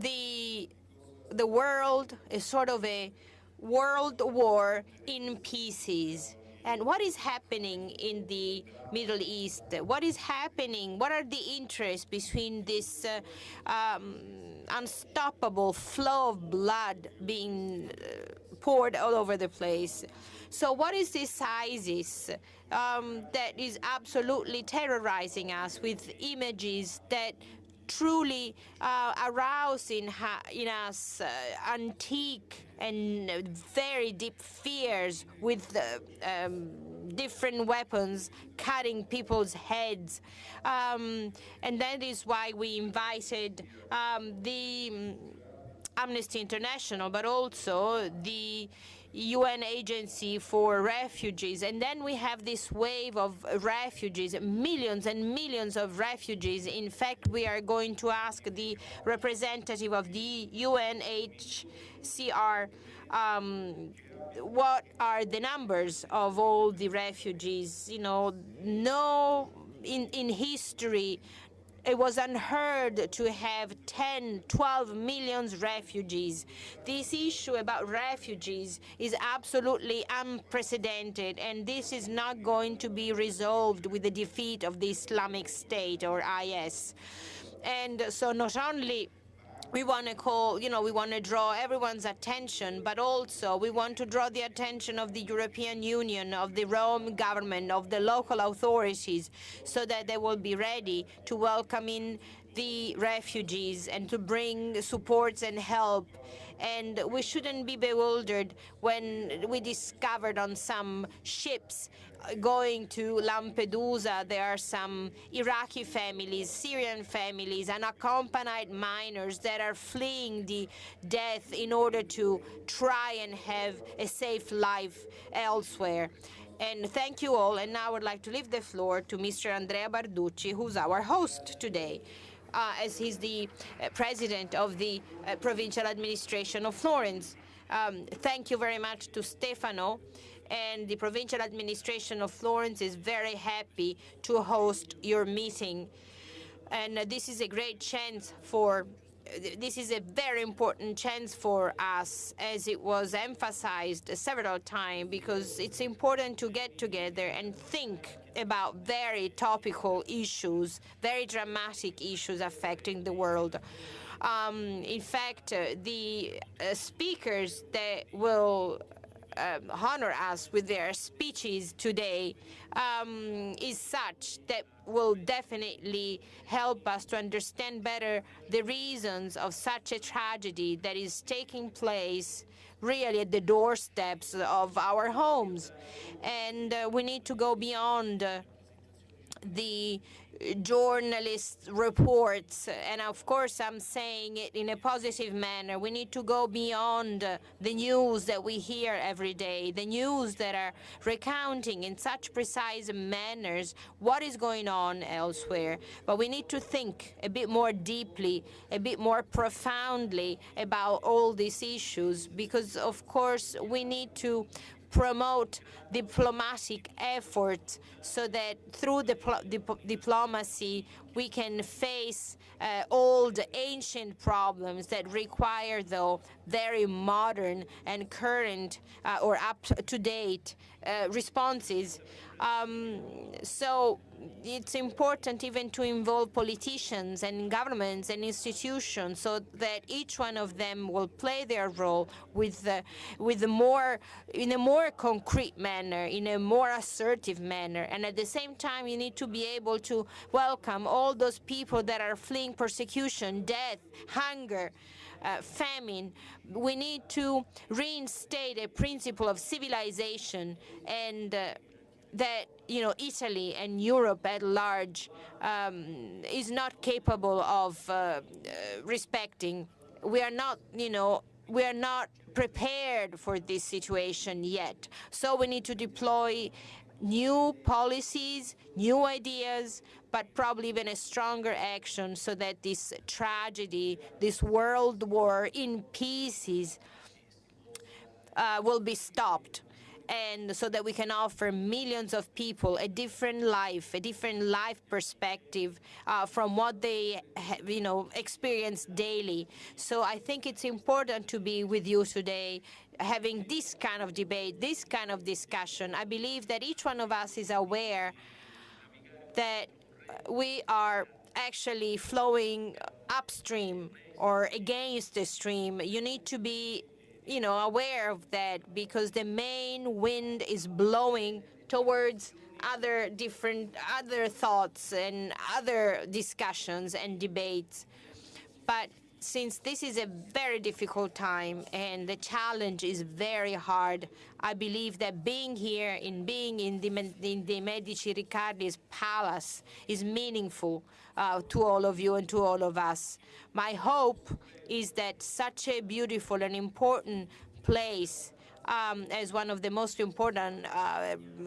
the world is sort of a world war in pieces. And what is happening in the Middle East? What is happening? What are the interests between this unstoppable flow of blood being poured all over the place? So what is this ISIS that is absolutely terrorizing us with images that truly arouse in us antique and very deep fears with different weapons cutting people's heads. And that is why we invited the Amnesty International, but also the UN Agency for Refugees. And then we have this wave of refugees, millions and millions of refugees. In fact, we are going to ask the representative of the UNHCR what are the numbers of all the refugees. In history, it was unheard to have 10, 12 million refugees. This issue about refugees is absolutely unprecedented, and this is not going to be resolved with the defeat of the Islamic State or IS. And so not only we want to we want to draw everyone's attention, but also we want to draw the attention of the European Union, of the Rome government, of the local authorities, so that they will be ready to welcome in the refugees and to bring supports and help. And we shouldn't be bewildered when we discovered on some ships going to Lampedusa, there are some Iraqi families, Syrian families, unaccompanied minors that are fleeing the death in order to try and have a safe life elsewhere. And thank you all. And now I would like to leave the floor to Mr. Andrea Barducci, who's our host today, as he's the president of the provincial administration of Florence. Thank you very much to Stefano, and the provincial administration of Florence is very happy to host your meeting. And this is a great chance this is a very important chance for us, as it was emphasized several times, because it's important to get together and think about very topical issues, very dramatic issues affecting the world. In fact, the speakers that will honor us with their speeches today is such that will definitely help us to understand better the reasons of such a tragedy that is taking place really at the doorsteps of our homes. And we need to go beyond the journalist reports, and of course I'm saying it in a positive manner. We need to go beyond the news that we hear every day, the news that are recounting in such precise manners what is going on elsewhere. But we need to think a bit more deeply, a bit more profoundly about all these issues, because of course we need to promote diplomatic efforts so that through diplomacy we can face old ancient problems that require, though, very modern and current or up-to-date responses. So it's important even to involve politicians and governments and institutions so that each one of them will play their role in a more concrete manner, in a more assertive manner. And at the same time, you need to be able to welcome all those people that are fleeing persecution, death, hunger, famine. We need to reinstate a principle of civilization, and that Italy and Europe at large is not capable of respecting. We are not prepared for this situation yet. So we need to deploy new policies, new ideas, but probably even a stronger action so that this tragedy, this world war in pieces, will be stopped. and so that we can offer millions of people a different life perspective from what they experience daily. So I think it's important to be with you today, having this kind of debate, this kind of discussion. I believe that each one of us is aware that we are actually flowing upstream or against the stream. You need to be aware of that, because the main wind is blowing towards other thoughts and other discussions and debates. But since this is a very difficult time and the challenge is very hard, I believe that being here and being in the Medici Riccardi's palace is meaningful to all of you and to all of us. My hope is that such a beautiful and important place as one of the most important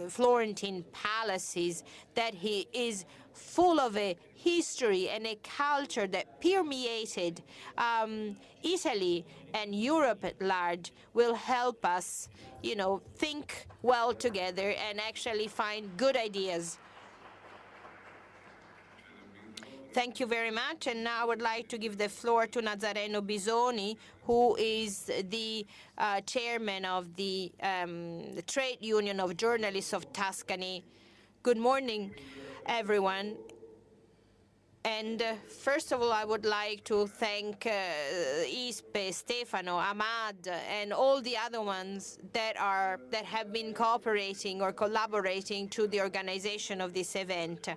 Florentine palaces, that he is full of a history and a culture that permeated Italy and Europe at large, will help us, think well together and actually find good ideas. Thank you very much. And now I would like to give the floor to Nazareno Bisoni, who is the chairman of the Trade Union of Journalists of Tuscany. Good morning, everyone. And first of all, I would like to thank Ispe, Stefano, Ahmad, and all the other ones that have been cooperating or collaborating to the organization of this event.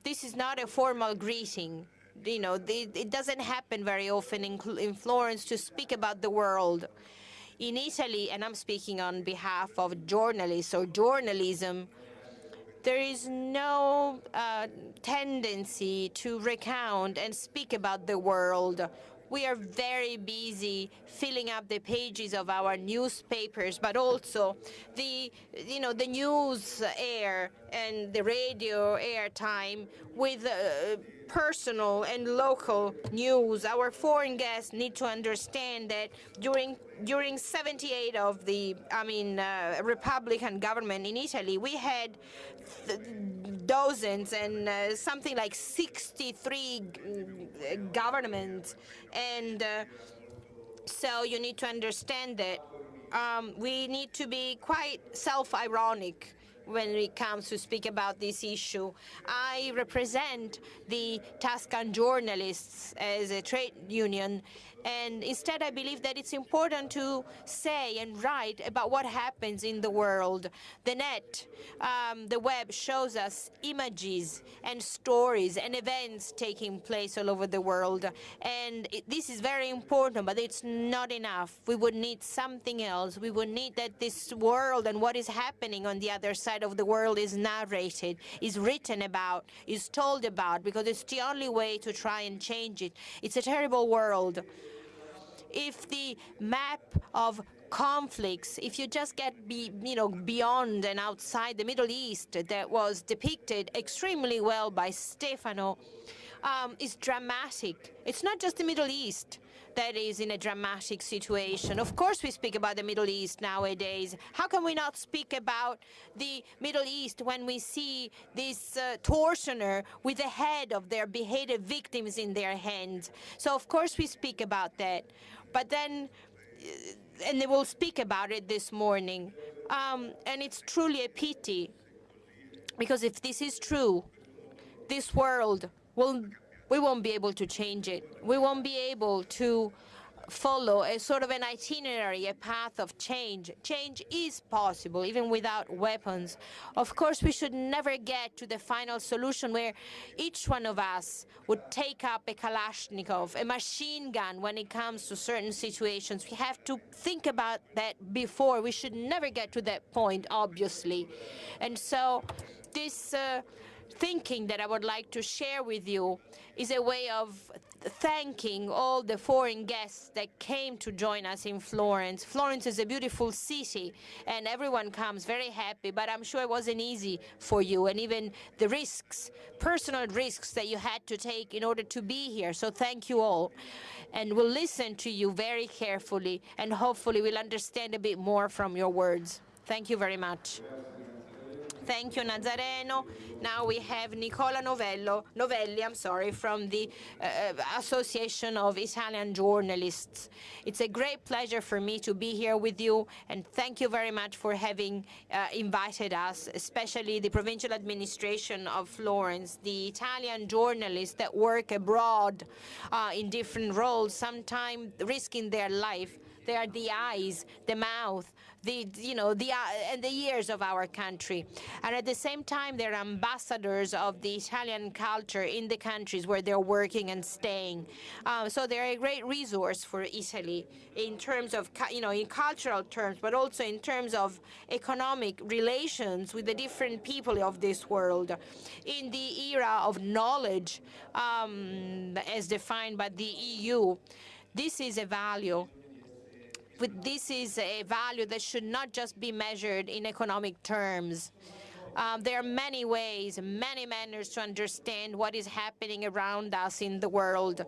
This is not a formal greeting. It doesn't happen very often in Florence to speak about the world. In Italy, and I'm speaking on behalf of journalists or journalism, there is no tendency to recount and speak about the world. We are very busy filling up the pages of our newspapers, but also the news air and the radio airtime with personal and local news. Our foreign guests need to understand that during 78 of the Republican government in Italy, we had dozens and something like 63 governments, and so you need to understand that we need to be quite self-ironic when it comes to speak about this issue. I represent the Tuscan journalists as a trade union, and instead I believe that it's important to say and write about what happens in the world. The net, the web shows us images and stories and events taking place all over the world, and this is very important, but it's not enough. We would need something else. We would need that this world and what is happening on the other side of the world is narrated, is written about, is told about, because it's the only way to try and change it. It's a terrible world. If the map of conflicts, if you just get beyond and outside the Middle East that was depicted extremely well by Stefano, is dramatic. It's not just the Middle East that is in a dramatic situation. Of course we speak about the Middle East nowadays. How can we not speak about the Middle East when we see this tortioner with the head of their beheaded victims in their hands? So of course we speak about that. But then, and they will speak about it this morning. And it's truly a pity, because if this is true, this world we won't be able to change it. We won't be able to follow a sort of an itinerary, a path of change. Change is possible, even without weapons. Of course, we should never get to the final solution where each one of us would take up a Kalashnikov, a machine gun when it comes to certain situations. We have to think about that before. We should never get to that point, obviously. And so this thinking that I would like to share with you is a way of thanking all the foreign guests that came to join us in Florence. Florence is a beautiful city, and everyone comes very happy, but I'm sure it wasn't easy for you, and even the risks, personal risks that you had to take in order to be here. So thank you all. And we'll listen to you very carefully, and hopefully we'll understand a bit more from your words. Thank you very much. Thank you, Nazareno. Now we have Nicola Novelli, from the Association of Italian Journalists. It's a great pleasure for me to be here with you, and thank you very much for having invited us, especially the provincial administration of Florence, the Italian journalists that work abroad in different roles, sometimes risking their life. They are the eyes, the mouth, and the ears of our country. And at the same time, they're ambassadors of the Italian culture in the countries where they're working and staying. So they're a great resource for Italy in terms of, in cultural terms, but also in terms of economic relations with the different people of this world. In the era of knowledge, as defined by the EU, this is a value. This is a value that should not just be measured in economic terms. There are many ways, many manners to understand what is happening around us in the world.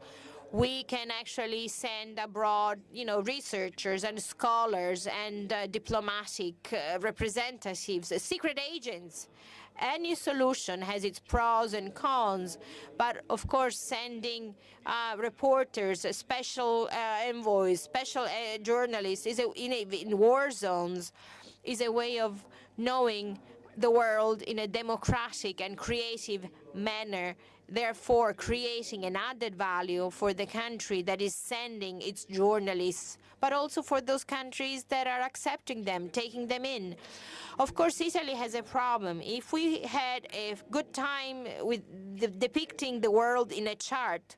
We can actually send abroad, researchers and scholars and diplomatic representatives, secret agents. Any solution has its pros and cons, but of course sending reporters, special envoys, special journalists in war zones is a way of knowing the world in a democratic and creative manner, therefore creating an added value for the country that is sending its journalists, but also for those countries that are accepting them, taking them in. Of course, Italy has a problem. If we had a good time with depicting the world in a chart,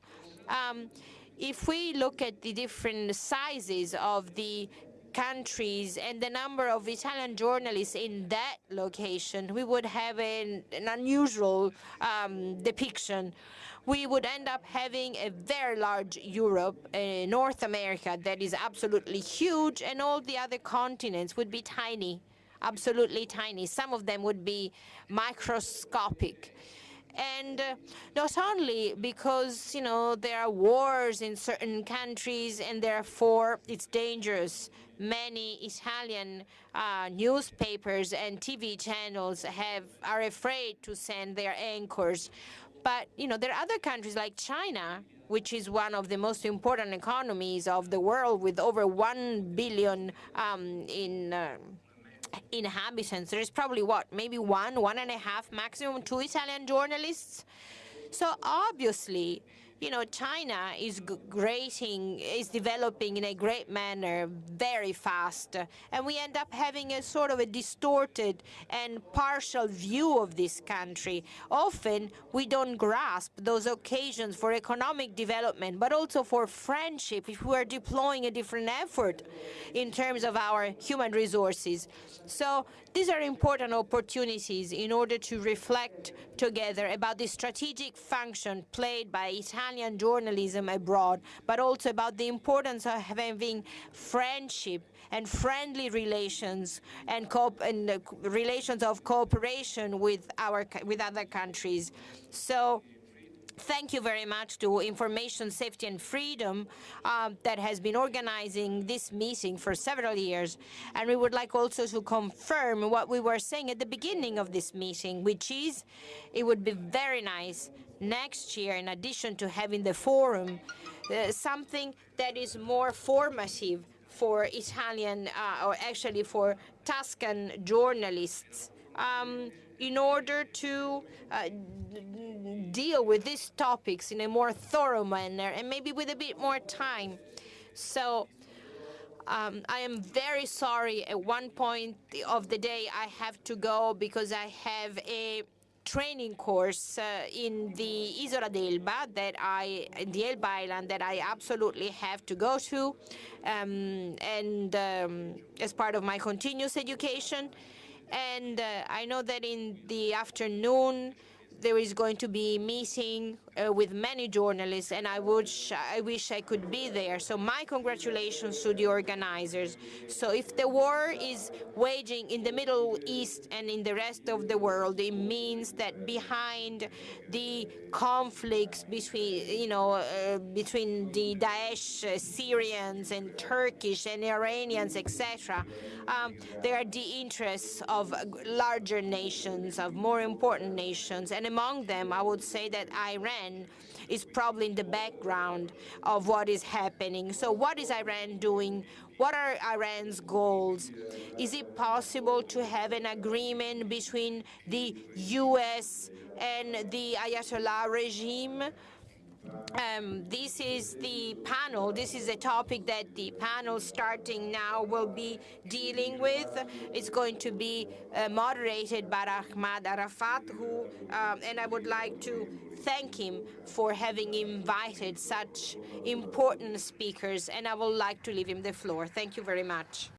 if we look at the different sizes of the countries and the number of Italian journalists in that location, we would have an unusual depiction. We would end up having a very large Europe, North America that is absolutely huge, and all the other continents would be tiny, absolutely tiny. Some of them would be microscopic. And not only because, there are wars in certain countries and therefore it's dangerous. Many Italian newspapers and TV channels are afraid to send their anchors. But, there are other countries like China, which is one of the most important economies of the world with over 1 billion inhabitants. There is probably maybe 1.5, maximum 2 Italian journalists. So obviously, China is developing in a great manner, very fast, and we end up having a sort of a distorted and partial view of this country. Often, we don't grasp those occasions for economic development, but also for friendship if we are deploying a different effort in terms of our human resources. So these are important opportunities in order to reflect together about the strategic function played by Italian journalism abroad, but also about the importance of having friendship and friendly relations and relations of cooperation with other countries. So thank you very much to Information Safety and Freedom that has been organizing this meeting for several years. And we would like also to confirm what we were saying at the beginning of this meeting, which is it would be very nice next year, in addition to having the forum, something that is more formative for Italian, or actually for Tuscan journalists, in order to deal with these topics in a more thorough manner and maybe with a bit more time. So I am very sorry. At one point of the day, I have to go because I have a training course in the Isola d'Elba the Elba Island, that I absolutely have to go to, and as part of my continuous education. And I know that in the afternoon there is going to be a meeting with many journalists, and I wish I could be there. So my congratulations to the organizers. So if the war is waging in the Middle East and in the rest of the world, it means that behind the conflicts between the Daesh Syrians and Turkish and Iranians, etc., there are the interests of larger nations, of more important nations, and among them, I would say that Iran is probably in the background of what is happening. So what is Iran doing? What are Iran's goals? Is it possible to have an agreement between the U.S. and the Ayatollah regime? This is the panel. This is a topic that the panel starting now will be dealing with. It's going to be moderated by Ahmad Arafat, and I would like to thank him for having invited such important speakers, and I would like to leave him the floor. Thank you very much.